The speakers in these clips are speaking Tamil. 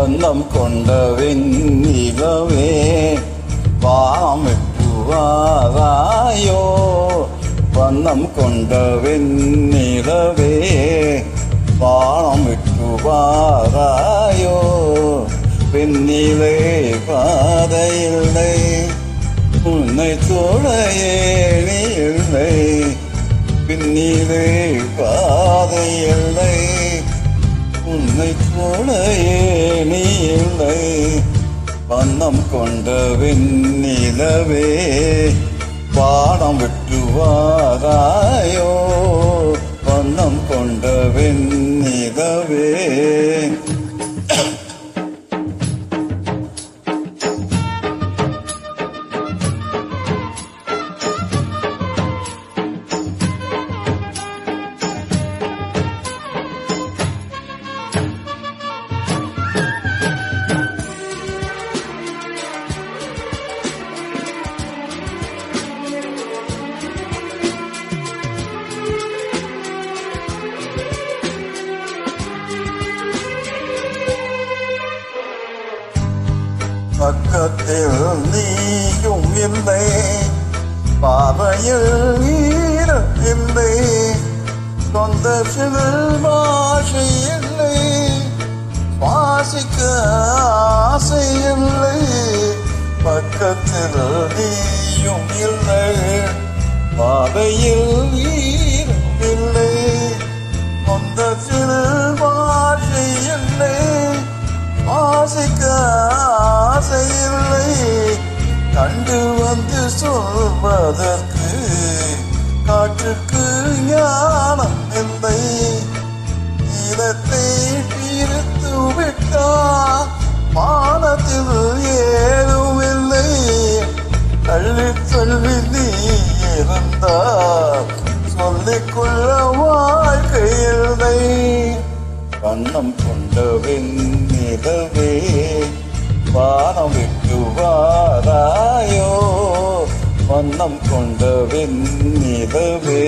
வண்ணம் கொண்ட வெண்ணிலவே வாமிட்டு வாராயோ. வண்ணம் கொண்ட வெண்ணிலவே வாமிட்டு வாராயோ. வெண்ணிலே பாதையில்லை உன்னை தோழையே நீ இல்லை. பின்னிலே பாதையில்லை உன்னை தோழையே நீ இல்லை. வண்ணம் கொண்ட வெண்ணிலவே வானம் விட்டு வாராயோ. வண்ணம் கொண்ட வெண்ணிலவே பக்கத்தில் நீயும் இல்லை, பாதையில் நீரும் இல்லை, சொந்த சிறு பாஷை இல்லை, சுவாசிக்க ஆசை இல்லை. பக்கத்தில் நீயும் இல்லை, பாதையில் நீரும் இல்லை, சொந்த சிறு பாஷை இல்லை, சுவாசிக்க ஆசையில்லை. கண்டு வந்து சொல்வதற்கு காற்றுக்கு ஞானம் இல்லை. நீளத்தை பிரித்து விட்டால் வானத்தில் ஏதும் இல்லை. தள்ளி தள்ளி நீ இருந்தால் சொல்லிக்கொள்ள வாழ்க்கை இல்லை. வண்ணம் கொண்ட வெண்ணிலவே வானம் விட்டு வாராயோ. வண்ணம் கொண்ட வெண்ணிலவே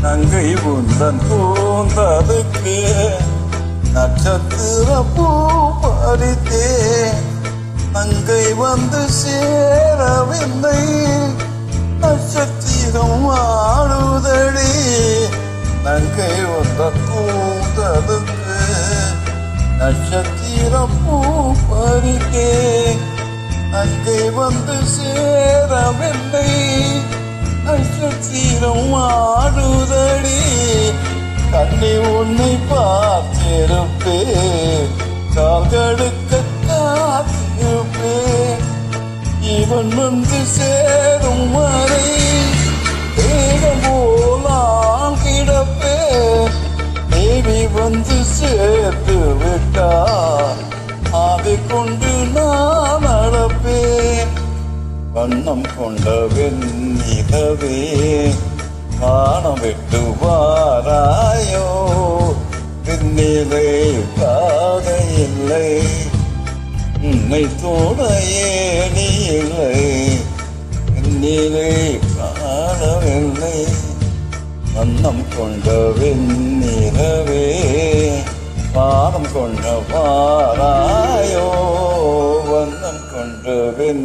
நங்கை உந்தன் கூந்தலுக்கு நட்சத்திர பூ பறித்தே. நங்கை வந்து சேரவில்லை, நட்சத்திரம் ஆடுதடி. நங்கை உந்தன் கூந்தலுக்கு நட்சத்திர பூ பறித்தே. நங்கை வந்து சேரவில்லை, நட்சத்திரம் ஆடுதடி. கண்ணி உன்னை பார்த்திருப்பே, கால்களுக்கு காத்திருப்பே. இவன் வந்து சேரும் வரை தேகம் போலாம் கிடப்பே. தேவி வந்து சேர்த்து விட்டார், அதை கொண்டு நான் நடப்பேன். வண்ணம் கொண்ட வெண்ணிலவே வானம் விட்டு வாராயோ. வெண்ணிலே பாதை இல்லை உன்னை தோழையே நீ இல்லை. வெண்ணிலே காணவில்லை வண்ணம் கொண்ட வெண்ணிலவே வானம் கொண்ட வாராயோ. வண்ணம் கொண்ட வெண்